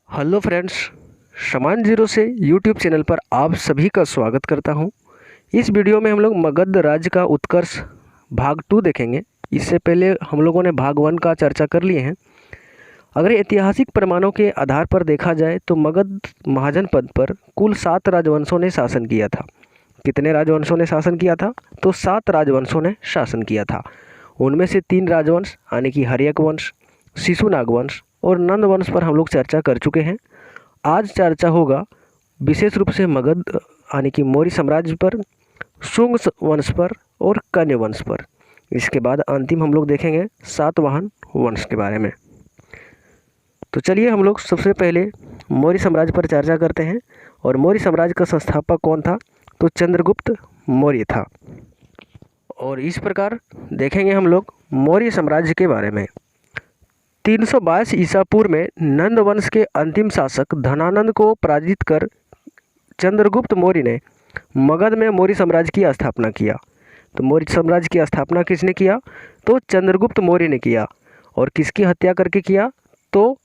Hello friends, समान zero से YouTube channel पर आप सभी का स्वागत करता हूं। इस वीडियो में हम लोग मगध राज्य का उत्कर्ष भाग 2 देखेंगे। इससे पहले हम लोगों ने भाग 1 का चर्चा कर लिए हैं। अगर ऐतिहासिक प्रमाणों के आधार पर देखा जाए तो मगध महाजनपद पर कुल 7 राजवंशों ने शासन किया था। कितने राजवंशों ने शासन किया था? तो 7 राजवंशों ने शासन किया था। उनमें से 3 राजवंश यानी कि हर्यक वंश, शिशुनाग वंश और नंद वंश पर हम लोग चर्चा कर चुके हैं। आज चर्चा होगा विशेष रूप से मगध यानी कि मौर्य साम्राज्य पर, शुंग वंश पर और कन्य वंश पर। इसके बाद अंतिम हम लोग देखेंगे सातवाहन वंश के बारे में। तो चलिए हम लोग सबसे पहले मौर्य साम्राज्य पर चर्चा करते हैं। और मौर्य साम्राज्य का संस्थापक कौन था? तो चंद्रगुप्त मौर्य था। और इस प्रकार देखेंगे हम लोग मौर्य साम्राज्य के बारे में। 322 ईसा पूर्व में नंद वंश के अंतिम शासक धनानंद को पराजित कर चंद्रगुप्त मौर्य ने मगध में मौर्य साम्राज्य की स्थापना किया। तो मौर्य साम्राज्य की स्थापना किसने किया? तो चंद्रगुप्त मौर्य ने किया। और किसकी हत्या करके किया? तो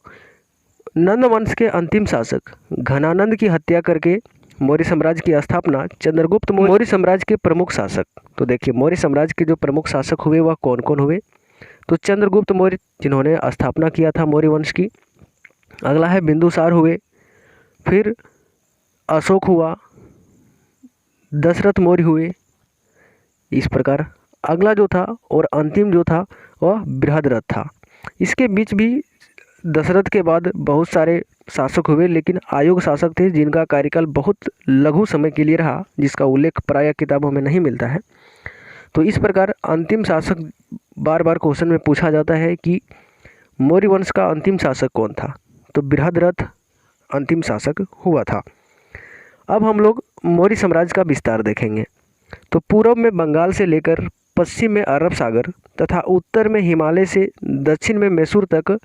नंद वंश के अंतिम शासक घनानंद की हत्या करके मौर्य साम्राज्य की स्थापना चंद्रगुप्त मौर्य साम्राज्य के प्रमुख शासक। तो देखिए मौर्य साम्राज्य के जो प्रमुख शासक हुए वह कौन कौन हुए? तो चंद्रगुप्त मौर्य जिन्होंने स्थापना किया था मौर्य वंश की। अगला है बिंदुसार हुए, फिर अशोक हुआ, दशरथ मौर्य हुए। इस प्रकार अगला जो था और अंतिम जो था वह बृहद्रथ था। इसके बीच भी दशरथ के बाद बहुत सारे शासक हुए, लेकिन आयोग शासक थे जिनका कार्यकाल बहुत लघु समय के लिए रहा, जिसका उल्लेख प्रायः किताबों में नहीं मिलता है। तो इस प्रकार अंतिम शासक बार बार क्वेश्चन में पूछा जाता है कि मौर्य वंश का अंतिम शासक कौन था? तो बृहद्रथ अंतिम शासक हुआ था। अब हम लोग मौर्य साम्राज्य का विस्तार देखेंगे। तो पूर्व में बंगाल से लेकर पश्चिम में अरब सागर तथा उत्तर में हिमालय से दक्षिण में मैसूर तक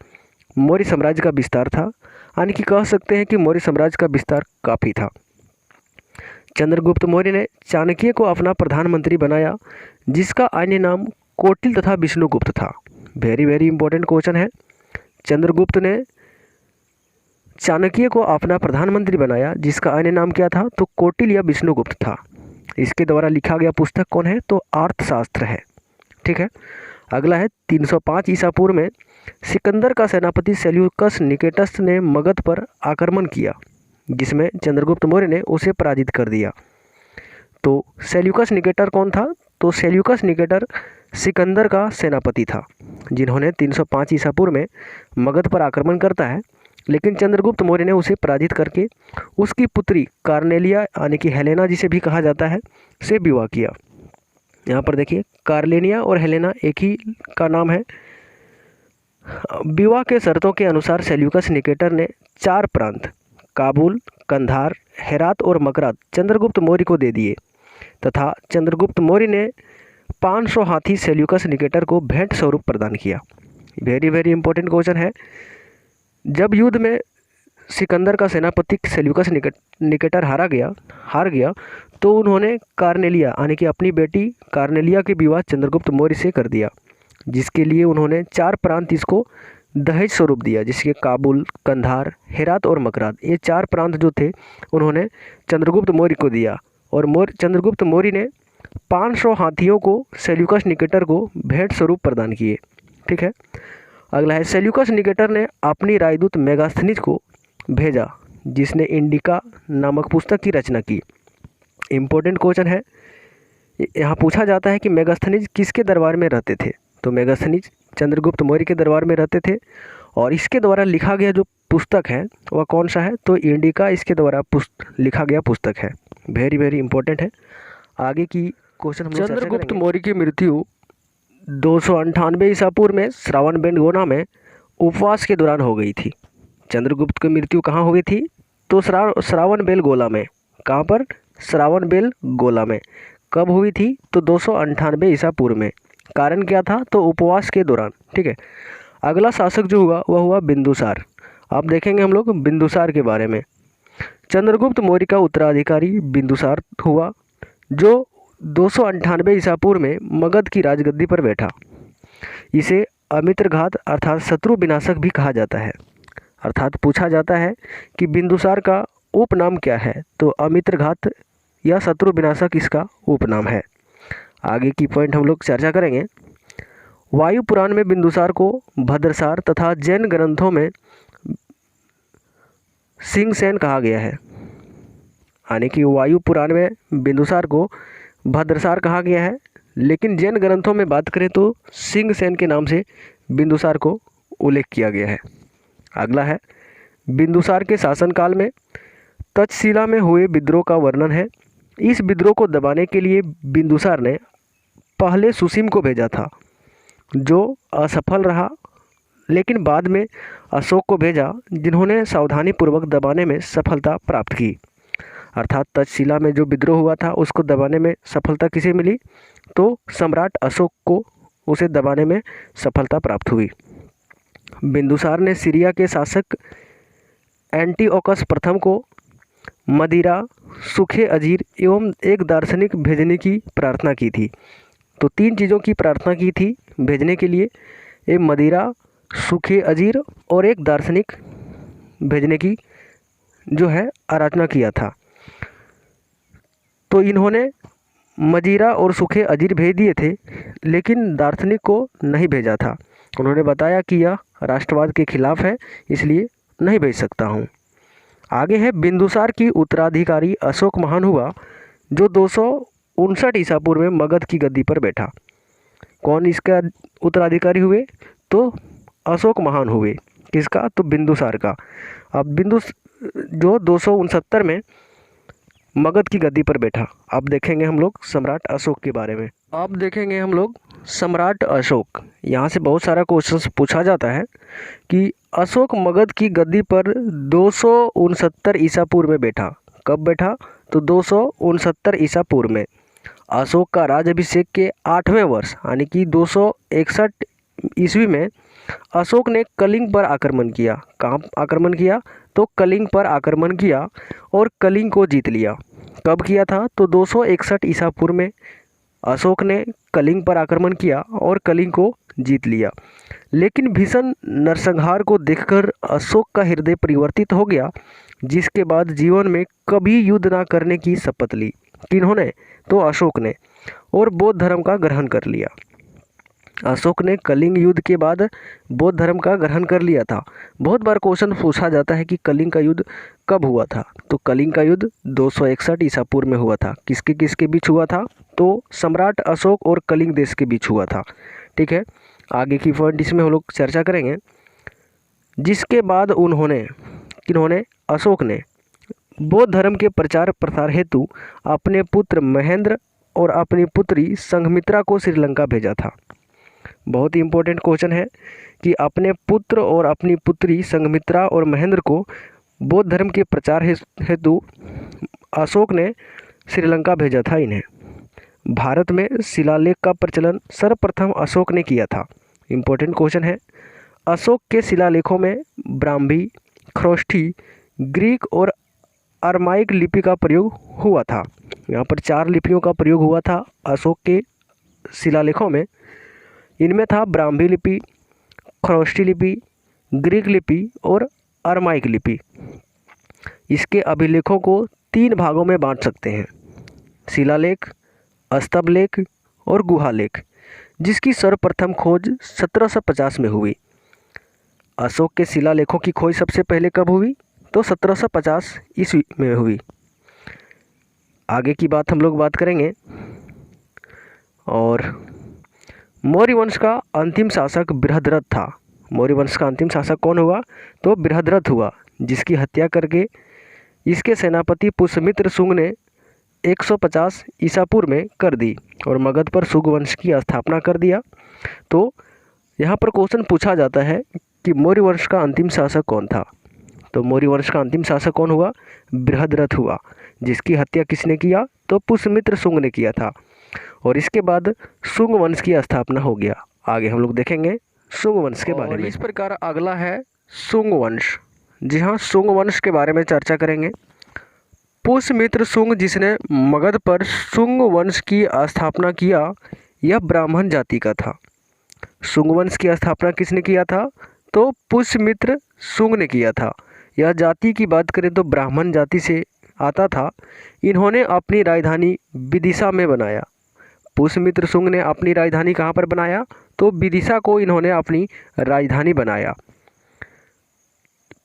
मौर्य साम्राज्य का विस्तार था। यानी कि कह सकते हैं कि मौर्य साम्राज्य का विस्तार काफ़ी था। चंद्रगुप्त मौर्य ने चाणक्य को अपना प्रधानमंत्री बनाया, जिसका अन्य नाम कौटिल्य तथा विष्णुगुप्त था। वेरी वेरी इंपॉर्टेंट क्वेश्चन है। चंद्रगुप्त ने चाणक्य को अपना प्रधानमंत्री बनाया, जिसका अन्य नाम क्या था? तो कौटिल्य या विष्णुगुप्त था। इसके द्वारा लिखा गया पुस्तक कौन है? तो अर्थशास्त्र है। ठीक है। अगला है 305 ईसा पूर्व में सिकंदर का सेनापति सेल्यूकस निकेटस ने मगध पर आक्रमण किया, जिसमें चंद्रगुप्त मौर्य ने उसे पराजित कर दिया। तो सेल्यूकस निकेटर कौन था? तो सेल्यूकस निकेटर सिकंदर का सेनापति था, जिन्होंने 305 ईसा पूर्व में मगध पर आक्रमण करता है, लेकिन चंद्रगुप्त मौर्य ने उसे पराजित करके उसकी पुत्री कार्नेलिया यानी कि हेलेना जिसे भी कहा जाता है से विवाह किया। यहाँ पर देखिए कार्लेनिया और हेलेना एक ही का नाम है। विवाह के शर्तों के अनुसार सेल्यूकस निकेटर ने 4 प्रांत काबुल, कंधार, हेरात और मकरात चंद्रगुप्त मौर्य को दे दिए तथा चंद्रगुप्त मौर्य ने 500 हाथी सेल्यूकस निकेटर को भेंट स्वरूप प्रदान किया। वेरी वेरी इंपॉर्टेंट क्वेश्चन है। जब युद्ध में सिकंदर का सेनापति सेल्यूकस निकेटर हार गया तो उन्होंने कार्नेलिया यानी कि अपनी बेटी कार्नेलिया के विवाह चंद्रगुप्त मौर्य से कर दिया, जिसके लिए उन्होंने 4 प्रांत इसको दहेज स्वरूप दिया, जिसके काबुल, कंधार, हेरात और मकरात ये 4 प्रांत जो थे उन्होंने चंद्रगुप्त मौर्य को दिया। और चंद्रगुप्त मौर्य ने 500 हाथियों को सेल्यूकस निकेटर को भेंट स्वरूप प्रदान किए। ठीक है। अगला है सेल्यूकस निकेटर ने अपनी राजदूत मेगास्थनीज को भेजा, जिसने इंडिका नामक पुस्तक की रचना की। इम्पोर्टेंट क्वेश्चन है। यहाँ पूछा जाता है कि मेगास्थनीज किसके दरबार में रहते थे? तो मेगास्थनीज चंद्रगुप्त मौर्य के दरबार में रहते थे। और इसके द्वारा लिखा गया जो पुस्तक है वह कौन सा है? तो इंडिका इसके द्वारा लिखा गया पुस्तक है। वेरी वेरी इंपॉर्टेंट है। आगे की क्वेश्चन हम चंद्रगुप्त मौर्य की मृत्यु 298 ईसा पूर्व में श्रावणबेलगोला में उपवास के दौरान हो गई थी। चंद्रगुप्त की मृत्यु कहाँ हुई थी? तो श्रावणबेलगोला में। कहाँ पर? श्रावणबेलगोला में। कब हुई थी? तो 298 ईसा पूर्व में। कारण क्या था? तो उपवास के दौरान। ठीक है। अगला शासक जो हुआ वह हुआ बिंदुसार। अब देखेंगे हम लोग बिंदुसार के बारे में। चंद्रगुप्त मौर्य का उत्तराधिकारी बिंदुसार हुआ, जो 298 ईसा पूर्व में मगध की राजगद्दी पर बैठा। इसे अमित्रघात अर्थात शत्रु विनाशक भी कहा जाता है। अर्थात पूछा जाता है कि बिंदुसार का उपनाम क्या है, तो अमित्रघात या शत्रु विनाशक इसका उपनाम है। आगे की पॉइंट हम लोग चर्चा करेंगे। वायु पुराण में बिंदुसार को भद्रसार तथा जैन ग्रंथों में सिंहसेन कहा गया है। यानी कि वायु पुराण में बिंदुसार को भद्रसार कहा गया है, लेकिन जैन ग्रंथों में बात करें तो सिंहसेन के नाम से बिंदुसार को उल्लेख किया गया है। अगला है, बिंदुसार के शासनकाल में तक्षशिला में हुए विद्रोह का वर्णन है। इस विद्रोह को दबाने के लिए बिंदुसार ने पहले सुसीम को भेजा था, जो असफल रहा, लेकिन बाद में अशोक को भेजा, जिन्होंने सावधानीपूर्वक दबाने में सफलता प्राप्त की। अर्थात तक्षशिला में जो विद्रोह हुआ था उसको दबाने में सफलता किसे मिली, तो सम्राट अशोक को उसे दबाने में सफलता प्राप्त हुई। बिंदुसार ने सीरिया के शासक एंटीओकस प्रथम को मदिरा, सूखे अंजीर एवं एक दार्शनिक भेजने की प्रार्थना की थी। तो 3 चीज़ों की प्रार्थना की थी भेजने के लिए, एक मदिरा, सूखे अंजीर और एक दार्शनिक भेजने की जो है आराधना किया था। तो इन्होंने मदिरा और सूखे अंजीर भेज दिए थे, लेकिन दार्शनिक को नहीं भेजा था। उन्होंने बताया कि यह राष्ट्रवाद के खिलाफ है, इसलिए नहीं भेज सकता हूँ। आगे है, बिंदुसार की उत्तराधिकारी अशोक महान हुआ, जो 259 ईसा पूर्व में मगध की गद्दी पर बैठा। कौन इसका उत्तराधिकारी हुए, तो अशोक महान हुए। किसका, तो बिंदुसार का। अब जो 269 में मगध की गद्दी पर बैठा। अब देखेंगे हम लोग सम्राट अशोक के बारे में। अब देखेंगे हम लोग सम्राट अशोक। यहाँ से बहुत सारा क्वेश्चंस पूछा जाता है कि अशोक मगध की गद्दी पर 269 ईसा पूर्व में बैठा। कब बैठा, तो 269 ईसा पूर्व में। अशोक का राज्याभिषेक के 8वें वर्ष यानी कि 261 ईस्वी में अशोक ने कलिंग पर आक्रमण किया। कहाँ आक्रमण किया, तो कलिंग पर आक्रमण किया और कलिंग को जीत लिया। कब किया था, तो 261 ईसा पूर्व में अशोक ने कलिंग पर आक्रमण किया और कलिंग को जीत लिया। लेकिन भीषण नरसंहार को देखकर अशोक का हृदय परिवर्तित हो गया, जिसके बाद जीवन में कभी युद्ध ना करने की शपथ ली। किन्होंने, तो अशोक ने, और बौद्ध धर्म का ग्रहण कर लिया। अशोक ने कलिंग युद्ध के बाद बौद्ध धर्म का ग्रहण कर लिया था। बहुत बार क्वेश्चन पूछा जाता है कि कलिंग का युद्ध कब हुआ था, तो कलिंग का युद्ध 261 ईसा पूर्व में हुआ था। किसके किसके बीच हुआ था, तो सम्राट अशोक और कलिंग देश के बीच हुआ था। ठीक है, आगे की पॉइंट इसमें हम लोग चर्चा करेंगे। जिसके बाद किन्होंने, अशोक ने बौद्ध धर्म के प्रचार प्रसार हेतु अपने पुत्र महेंद्र और अपनी पुत्री संघमित्रा को श्रीलंका भेजा था। बहुत ही इंपॉर्टेंट क्वेश्चन है कि अपने पुत्र और अपनी पुत्री संघमित्रा और महेंद्र को बौद्ध धर्म के प्रचार हेतु अशोक ने श्रीलंका भेजा था इन्हें। भारत में शिलालेख का प्रचलन सर्वप्रथम अशोक ने किया था। इंपॉर्टेंट क्वेश्चन है। अशोक के शिलालेखों में ब्राह्मी, खरोष्ठी, ग्रीक और अरमाइक लिपि का प्रयोग हुआ था। यहाँ पर 4 लिपियों का प्रयोग हुआ था अशोक के शिलालेखों में। इनमें था ब्राह्मी लिपि, खरोष्ठी लिपि, ग्रीक लिपि और अरमाइक लिपि। इसके अभिलेखों को 3 भागों में बांट सकते हैं, शिलालेख, स्तंभलेख और गुहालेख, जिसकी सर्वप्रथम खोज 1750 में हुई। अशोक के शिलालेखों की खोज सबसे पहले कब हुई, तो 1750 ईस्वी में हुई। आगे की बात हम लोग बात करेंगे। और मौर्य वंश का अंतिम शासक बृहद्रथ था। मौर्य वंश का अंतिम शासक कौन हुआ, तो बृहद्रथ हुआ, जिसकी हत्या करके इसके सेनापति पुष्यमित्र शुंग ने 150 ईसा पूर्व में कर दी और मगध पर शुंग वंश की स्थापना कर दिया। तो यहाँ पर क्वेश्चन पूछा जाता है कि मौर्य वंश का अंतिम शासक कौन था, तो मौर्य वंश का अंतिम शासक कौन हुआ, बृहद्रथ हुआ, जिसकी हत्या किसने किया, तो पुष्यमित्र शुंग ने किया था। और इसके बाद शुंग वंश की स्थापना हो गया। आगे हम लोग देखेंगे शुंग वंश के बारे में। इस प्रकार अगला है शुंग वंश। जी हाँ, शुंग वंश के बारे में चर्चा करेंगे। पुष्यमित्र शुंग, जिसने मगध पर शुंग वंश की स्थापना किया, यह ब्राह्मण जाति का था। शुंग वंश की स्थापना किसने किया था, तो पुष्यमित्र शुंग ने किया था। यह जाति की बात करें तो ब्राह्मण जाति से आता था। इन्होंने अपनी राजधानी विदिशा में बनाया। पुष्यमित्र शुंग ने अपनी राजधानी कहाँ पर बनाया? तो विदिशा को इन्होंने अपनी राजधानी बनाया।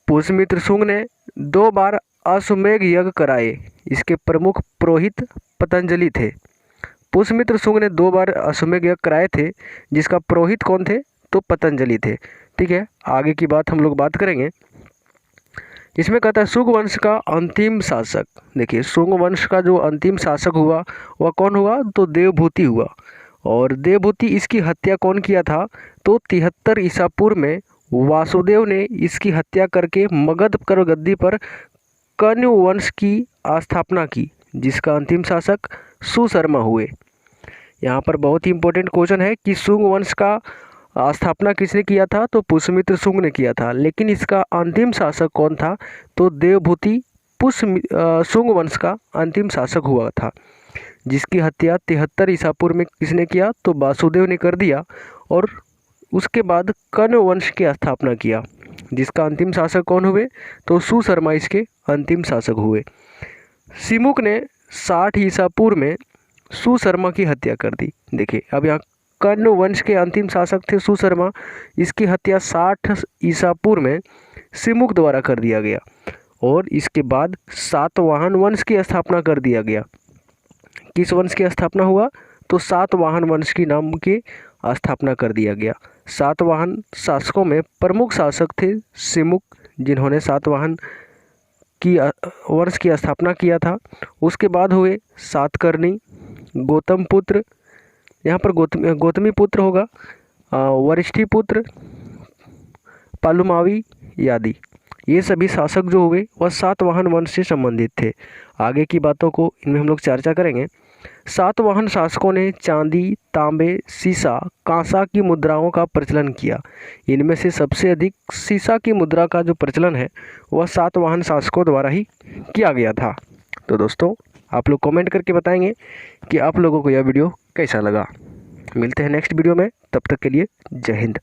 पुष्यमित्र शुंग ने 2 बार अश्वमेध यज्ञ कराए। इसके प्रमुख पुरोहित पतंजलि थे। पुष्यमित्र शुंग ने 2 बार अश्वमेध यज्ञ कराए थे, जिसका पुरोहित कौन थे? तो पतंजलि थे। ठीक है, आगे की बात हम लोग बात करेंगे। इसमें कहता है शुंग वंश का अंतिम शासक। देखिए, शुंग वंश का जो अंतिम शासक हुआ वह कौन हुआ? तो देवभूति हुआ। और देवभूति, इसकी हत्या कौन किया था? तो 73 ईसा पूर्व में वासुदेव ने इसकी हत्या करके मगध कर गद्दी पर कण्व वंश की स्थापना की, जिसका अंतिम शासक सुशर्मा हुए। यहाँ पर बहुत ही इंपॉर्टेंट क्वेश्चन है कि शुंग वंश का स्थापना किसने किया था? तो पुष्यमित्र शुंग ने किया था। लेकिन इसका अंतिम शासक कौन था? तो देवभूति शुंग वंश का अंतिम शासक हुआ था, जिसकी हत्या 73 ईसा पूर्व में किसने किया? तो वासुदेव ने कर दिया। और उसके बाद कण्व वंश की स्थापना किया, जिसका अंतिम शासक कौन हुए? तो सुशर्मा इसके अंतिम शासक हुए। सिमुक ने 60 ईसा पूर्व में सुशर्मा की हत्या कर दी। देखिए, अब यहाँ कण्व वंश के अंतिम शासक थे सुशर्मा, इसकी हत्या 60 ईसा पूर्व में सिमुक द्वारा कर दिया गया। और इसके बाद सातवाहन वंश की स्थापना कर दिया गया। किस वंश की स्थापना हुआ? तो सातवाहन वंश की नाम की स्थापना कर दिया गया। सातवाहन शासकों में प्रमुख शासक थे सिमुक, जिन्होंने सातवाहन की वंश की स्थापना किया था। उसके बाद हुए सातकर्णी, गौतम पुत्र, यहाँ पर गौतमी पुत्र होगा, वरिष्ठी पुत्र, पालुमावी आदि। ये सभी शासक जो हुए वह सातवाहन वंश से संबंधित थे। आगे की बातों को इनमें हम लोग चर्चा करेंगे। सातवाहन शासकों ने चांदी, तांबे, सीसा, कांसा की मुद्राओं का प्रचलन किया। इनमें से सबसे अधिक सीसा की मुद्रा का जो प्रचलन है वह सातवाहन शासकों द्वारा ही किया गया था। तो दोस्तों, आप लोग कमेंट करके बताएंगे कि आप लोगों को यह वीडियो कैसा लगा। मिलते हैं नेक्स्ट वीडियो में, तब तक के लिए जय हिंद।